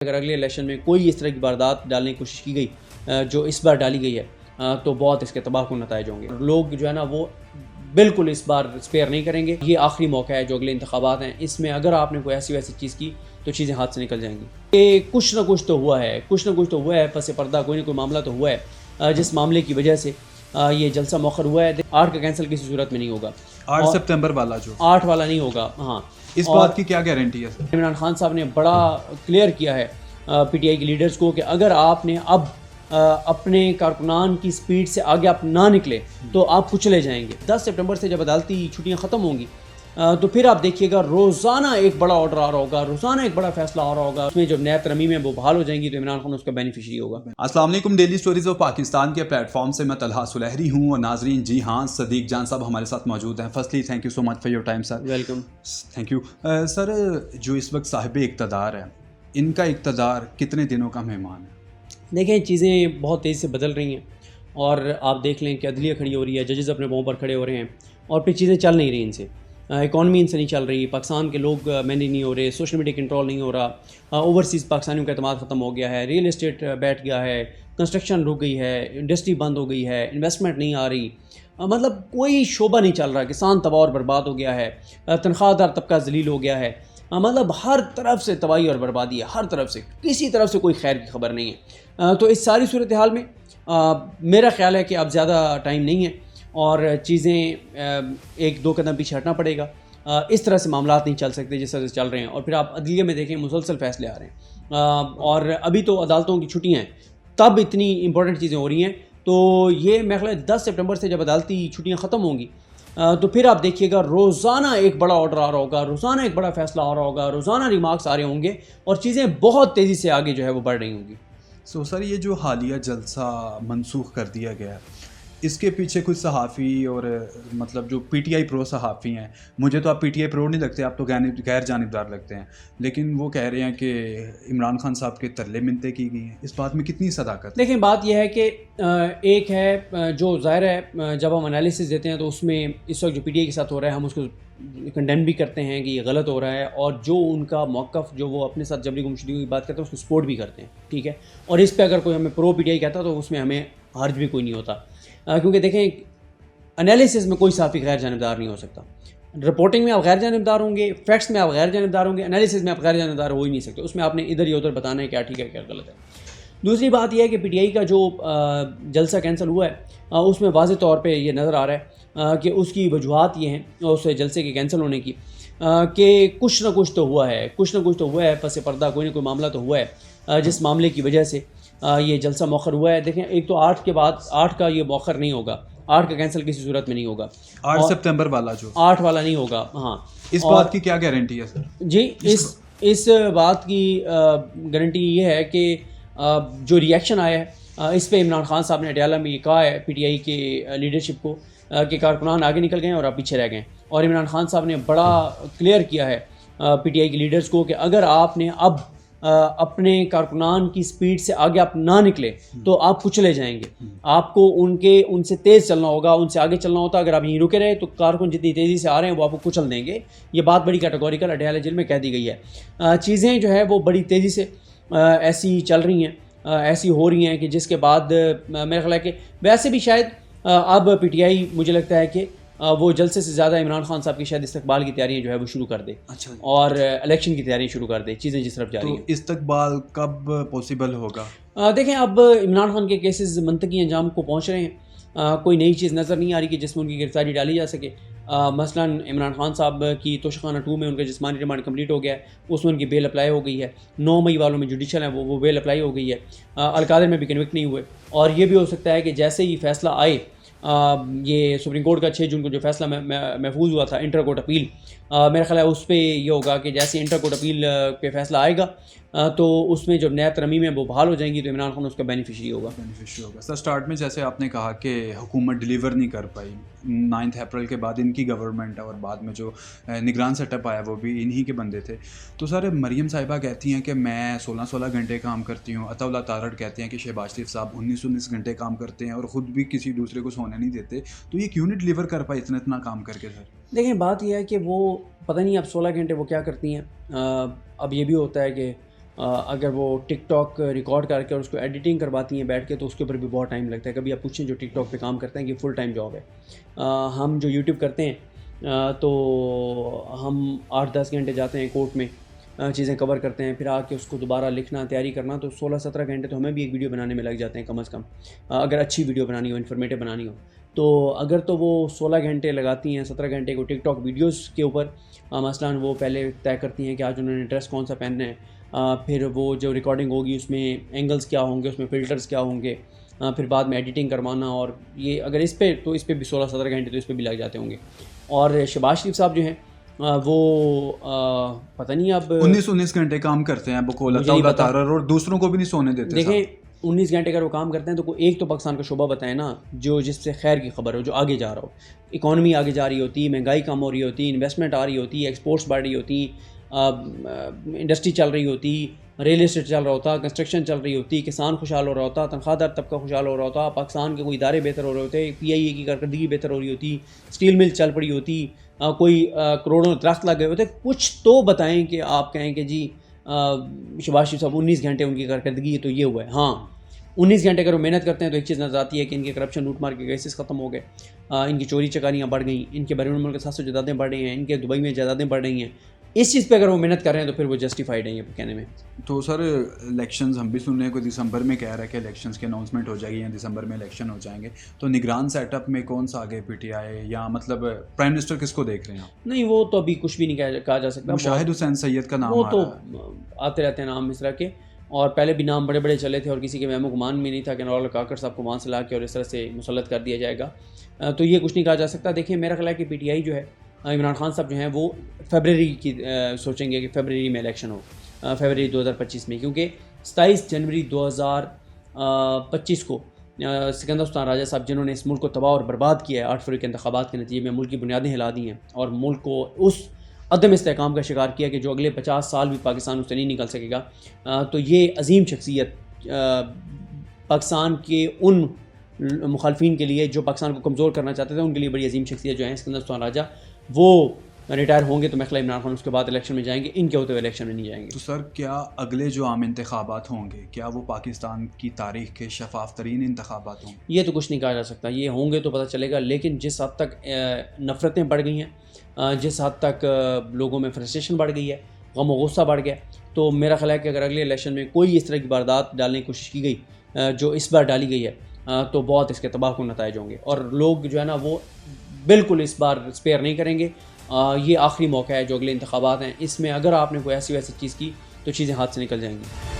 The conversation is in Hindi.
अगर अगले इलेक्शन में कोई इस तरह की वारदात डालने की कोशिश की गई जो इस बार डाली गई है तो बहुत इसके तबाहकुन नताइज होंगे। लोग जो है ना वो बिल्कुल इस बार स्पेयर नहीं करेंगे। ये आखिरी मौका है जो अगले इंतखाबात हैं, इसमें अगर आपने कोई ऐसी वैसी चीज़ की तो चीज़ें हाथ से निकल जाएंगी। ये कुछ ना कुछ तो हुआ है, कुछ ना कुछ तो हुआ है, पस पर्दा कोई ना कोई मामला तो हुआ है जिस मामले की वजह से ये जलसा मौखर हुआ है। 8 का कैंसिल किसी सूरत में नहीं होगा। 8 सितंबर वाला जो 8 वाला नहीं होगा। हाँ, इस बात की क्या गारंटी है सर? इमरान खान साहब ने बड़ा क्लियर किया है पीटीआई के लीडर्स को कि अगर आपने अब अपने कारकुनान की स्पीड से आगे आप ना निकले तो आप कुचले जाएंगे। 10 सितंबर से जब अदालती छुट्टियां ख़त्म होंगी तो फिर आप देखिएगा रोज़ाना एक बड़ा ऑर्डर आ रहा होगा, रोज़ाना एक बड़ा फैसला आ रहा होगा। उसमें जब नया तरमीम है वो बहाल हो जाएंगी तो इमरान खान उसका बेनिफिशरी होगा। अस्सलाम वालेकुम, डेली स्टोरीज ऑफ पाकिस्तान के प्लेटफॉर्म से मैं तलहा सुलहरी हूँ और नाजरीन, जी हाँ, सदीक जान साहब हमारे साथ मौजूद हैं। Firstly thank you so much for your time sir. Welcome. Thank you sir. जो इस वक्त साहिब इक़्तिदार है, इनका इक़्तिदार कितने दिनों का मेहमान है? देखें, चीज़ें बहुत तेज़ी से बदल रही हैं और आप देख लें कि अदलिया खड़ी हो रही है, जजेस अपने पाँव पर खड़े हो रहे हैं और फिर चीज़ें चल नहीं रही इनसे। इकॉनमी इनसे नहीं चल रही, पाकिस्तान के लोग मैनेज नहीं हो रहे, सोशल मीडिया कंट्रोल नहीं हो रहा, ओवरसीज़ पाकिस्तानियों का एतमाद ख़त्म हो गया है, रियल एस्टेट बैठ गया है, कंस्ट्रक्शन रुक गई है, इंडस्ट्री बंद हो गई है, इन्वेस्टमेंट नहीं आ रही, मतलब कोई शोबा नहीं चल रहा, किसान तबाह और बर्बाद हो गया है, तनख्वाहदार तबका जलील हो गया है, मतलब हर तरफ से तबाही और बर्बादी है, हर तरफ से, किसी तरफ से कोई खैर की खबर नहीं है। तो इस सारी सूरत हाल में मेरा ख्याल है कि अब ज़्यादा टाइम नहीं है और चीज़ें एक दो कदम पीछे हटना पड़ेगा। इस तरह से मामलात नहीं चल सकते जिस तरह से चल रहे हैं। और फिर आप अदलिया में देखें, मुसलसल फैसले आ रहे हैं और अभी तो अदालतों की छुट्टियाँ हैं, तब इतनी इंपॉर्टेंट चीज़ें हो रही हैं। तो ये मेरे ख्याल 10 सितंबर से जब अदालती छुट्टियाँ ख़त्म होंगी तो फिर आप देखिएगा रोज़ाना एक बड़ा ऑर्डर आ रहा होगा, रोज़ाना एक बड़ा फैसला आ रहा होगा, रोज़ाना रिमार्क्स आ रहे होंगे और चीज़ें बहुत तेज़ी से आगे जो है वो बढ़ रही होंगी। सो सर, ये जो हालिया जलसा मनसूख कर दिया गया है, इसके पीछे कुछ सहाफ़ी और मतलब जो पीटीआई प्रो सहाफ़ी हैं, मुझे तो आप पीटीआई प्रो नहीं लगते, आप तो गैर जानिबदार लगते हैं, लेकिन वो कह रहे हैं कि इमरान खान साहब के तरले मिन्नतें की गई हैं। इस बात में कितनी सदाकत है? देखें, बात यह है कि एक है जो ज़ाहिर है जब हम एनालिसिस देते हैं तो उसमें इस वक्त जो पीटीआई के साथ हो रहा है हम उसको कंडेम भी करते हैं कि ये गलत हो रहा है, और जो उनका मौक़िफ़ जो वो अपने साथ जबरी गुमशुदगी की बात करते हैं उसको सपोर्ट भी करते हैं, ठीक है। और इस पर अगर कोई हमें प्रो पीटीआई कहता तो उसमें हमें हर्ज भी कोई नहीं होता, क्योंकि देखें एनालिसिस में कोई साफ़ी गैर जानिबदार नहीं हो सकता। रिपोर्टिंग में आप गैर जानिबदार होंगे, फैक्ट्स में आप गैर जानिबदार होंगे, एनालिसिस में आप गैर जानिबदार हो ही नहीं सकते। उसमें आपने इधर या उधर बताना है क्या ठीक है क्या गलत है। दूसरी बात यह है कि पीटीआई का जो जलसा कैंसिल हुआ है उसमें वाज़े तौर पे ये नज़र आ रहा है कि उसकी वजूहात ये हैं उस जलसे के कैंसिल होने की कि कुछ ना कुछ तो हुआ है, कुछ ना कुछ तो हुआ है, पस पर्दा कोई ना कोई मामला तो हुआ है जिस मामले की वजह से ये जलसा मौखर हुआ है। देखें, एक तो 8 के बाद 8 का ये मौखर नहीं होगा, 8 का कैंसिल किसी सूरत में नहीं होगा। 8 सितंबर वाला जो 8 वाला नहीं होगा। हाँ, इस बात की क्या गारंटी है सर? जी, इस बात की गारंटी ये है कि जो रिएक्शन आया है इस पे इमरान खान साहब ने अडयाला में ये कहा है पीटीआई के लीडरशिप को कि कारकुनान आगे निकल गए हैं और आप पीछे रह गए। और इमरान खान साहब ने बड़ा क्लियर किया है पीटीआई के लीडर्स को कि अगर आपने अब अपने कारकुनान की स्पीड से आगे आप ना निकले तो आप कुचले जाएंगे। आपको उनसे तेज़ चलना होगा, उनसे आगे चलना होता। अगर आप यहीं रुके रहे तो कारकुन जितनी तेज़ी से आ रहे हैं वो आपको कुचल देंगे। ये बात बड़ी कैटेगोरिकल अडयाला जेल में कह दी गई है। चीज़ें जो है वो बड़ी तेज़ी से ऐसी चल रही हैं, ऐसी हो रही हैं कि जिसके बाद मेरा ख्याल है कि वैसे भी शायद अब पीटीआई मुझे लगता है कि वो जलसे से ज़्यादा इमरान खान साहब की शायद इस्तकबाल की तैयारियां जो है वो शुरू कर दे। अच्छा। और इलेक्शन की तैयारियां शुरू कर दे, चीज़ें जिस तरफ जा रही हैं। तो इस्तकबाल कब पॉसिबल होगा? देखें, अब इमरान खान के केसेस मंतकी अंजाम को पहुँच रहे हैं। कोई नई चीज़ नज़र नहीं आ रही कि जिसमें उनकी गिरफ्तारी डाली जा सके। मसलन इमरान खान साहब की तोशाखाना 2 में उनका जिस्मानी रिमांड कंप्लीट हो गया है, उसमें उनकी बेल अप्लाई हो गई है। 9 मई वालों में जुडिशल है वो बेल अप्लाई हो गई है। अलकादर में भी कन्विक्ट नहीं हुए और ये भी हो सकता है कि जैसे ही फैसला आए, ये सुप्रीम कोर्ट का 6 जून को जो फैसला महफूज हुआ था इंटर कोर्ट अपील, मेरा ख्याल है उस पर ये होगा कि जैसे इंटर कोर्ट अपील पे फैसला आएगा तो उसमें जब नया तरमीम है वो बहाल हो जाएंगी तो इमरान खान उसका बेनिफिशरी होगा। सर, स्टार्ट में जैसे आपने कहा कि हुकूमत डिलीवर नहीं कर पाई, 9 अप्रैल के बाद इनकी गवर्नमेंट है और बाद में जो निगरान सेटअप आया वो भी इन्हीं के बंदे थे। तो सर, मरीम साहिबा कहती हैं कि मैं 16-16 घंटे काम करती हूँ, अताउल्लाह तारड़ कहते हैं कि शहबाज शरीफ साहब 19-19 घंटे काम करते हैं और ख़ुद भी किसी दूसरे को सोने नहीं देते। तो ये क्यों नहीं डिलीवर कर पाई इतना काम करके? सर देखें, बात यह है कि वो पता नहीं अब 16 घंटे वो क्या करती हैं। अब ये भी होता है कि अगर वो टिकटॉक रिकॉर्ड करके और उसको एडिटिंग करवाती हैं बैठ के, तो उसके ऊपर भी बहुत टाइम लगता है। कभी आप पूछें जो टिकटॉक पे काम करते हैं कि फुल टाइम जॉब है। हम जो यूट्यूब करते हैं तो हम 8-10 घंटे जाते हैं कोर्ट में, चीज़ें कवर करते हैं, फिर आके उसको दोबारा लिखना, तैयारी करना, तो 16-17 घंटे तो हमें भी एक वीडियो बनाने में लग जाते हैं कम अज़ कम, अगर अच्छी वीडियो बनानी हो, इन्फॉर्मेटिव बनानी हो। तो अगर तो वो 16 घंटे लगाती हैं 17 घंटे को टिकटॉक वीडियोस के ऊपर, मसलन वो पहले तय करती हैं कि आज उन्होंने ड्रेस कौन सा पहनना है, फिर वो जो रिकॉर्डिंग होगी उसमें एंगल्स क्या होंगे, उसमें फ़िल्टर्स क्या होंगे, फिर बाद में एडिटिंग करवाना, और ये अगर इस पे तो इस पे भी 16-17 घंटे तो इस पे भी लग जाते होंगे। और शहबाज शरीफ साहब जो हैं वो पता नहीं अब 19 घंटे काम करते हैं बकौल लगातार, और दूसरों को भी नहीं सोने देते। देखें 19 घंटे अगर वो काम करते हैं तो कोई एक तो पाकिस्तान का शोबा बताएं ना जो जिससे खैर की खबर हो, जो आगे जा रहा हो, इकॉनमी आगे जा रही होती, महंगाई कम हो रही होती, इन्वेस्टमेंट आ रही होती, एक्सपोर्ट्स बढ़ रही होती, इंडस्ट्री चल रही होती, रियल एस्टेट चल रहा होता, कंस्ट्रक्शन चल रही होती, किसान खुशहाल हो रहा होता, तनख्वाहदार तबका खुशहाल हो रहा होता, पाकिस्तान के कोई इदारे बेहतर हो रहे होते, PIA की कारकर्दगी बेहतर हो रही होती, स्टील मिल चल पड़ी होती, कोई करोड़ों दरख्त लग गए होते। कुछ तो बताएं कि आप कहें कि जी शहबाज शरीफ साहब 19 घंटे उनकी कारकर्दगी तो ये हुआ है। हाँ, 19 घंटे अगर वो मेहनत करते हैं तो एक चीज़ नजर आती है कि इनके करप्शन लूट मार के केसेस ख़त्म हो गए, इनकी चोरी चकारियाँ बढ़ गई, इनके बैरून मुल्क के 700 जायदादें बढ़ रही हैं, इनके दुबई में जायदादें बढ़ रही हैं। इस चीज़ पे अगर वो मेहनत कर रहे हैं तो फिर वो जस्टिफाइड है ये कहने में। तो सर इलेक्शंस हम भी सुन रहे हैं, कोई दिसंबर में कह रहा है कि इलेक्शंस की अनाउंसमेंट हो जाएगी या दिसंबर में इलेक्शन हो जाएंगे, तो निगरान सेटअप में कौन सा आगे PTI या मतलब प्राइम मिनिस्टर किसको देख रहे हैं आप? नहीं, वो तो अभी कुछ भी नहीं कहा जा सकता। शाहिद हुसैन सैयद का नाम वो आ तो रहा है। आते रहते हैं नाम इस तरह के, और पहले भी नाम बड़े बड़े चले थे और किसी के महमो गुमान में नहीं था कि नवाब काकर साहब को वहाँ से ला के और इस तरह से मुसल्लत कर दिया जाएगा। तो ये कुछ नहीं कहा जा सकता। देखिए मेरा ख्याल है कि PTI जो है, इमरान खान साहब जो हैं वो फरवरी की सोचेंगे कि फरवरी में इलेक्शन हो, फरवरी 2025 में, क्योंकि 27 जनवरी 2025 को सिकंदर सुल्तान राजा साहब जिन्होंने इस मुल्क को तबाह और बर्बाद किया है 8 फरवरी के इंतखाबात के नतीजे में, मुल्क की बुनियादें हिला दी हैं और मुल्क को उस अदम इस्तेहकाम का शिकार किया कि जो अगले 50 साल भी पाकिस्तान उससे नहीं निकल सकेगा। तो ये अजीम शख्सियत पाकिस्तान के उन मुखालफिन के लिए जो पाकिस्तान को कमज़ोर करना चाहते थे, उनके लिए बड़ी अजीम शख्सियत जो है सिकंदर सुल्तान राजा, वो रिटायर होंगे तो मैं इमरान खान उसके बाद इलेक्शन में जाएंगे, इनके होते हुए इलेक्शन में नहीं जाएंगे। तो सर क्या अगले जो आम इंतखाबात होंगे क्या वो पाकिस्तान की तारीख के शफाफ तरीन इंतखाबात होंगे? ये तो कुछ नहीं कहा जा सकता, ये होंगे तो पता चलेगा, लेकिन जिस हद तक नफ़रतें बढ़ गई हैं, जिस हद तक लोगों में फ्रस्ट्रेशन बढ़ गई है, गम और गुस्सा बढ़ गया, तो मेरा ख्याल है कि अगर अगले इलेक्शन में कोई इस तरह की वारदात डालने की कोशिश की गई जो इस बार डाली गई है, तो बहुत इसके तबाहकुन नताइज होंगे और लोग जो है ना वो बिल्कुल इस बार स्पेयर नहीं करेंगे। ये आखिरी मौका है जो अगले इंतखाबात हैं, इसमें अगर आपने कोई ऐसी वैसी चीज़ की तो चीज़ें हाथ से निकल जाएंगी।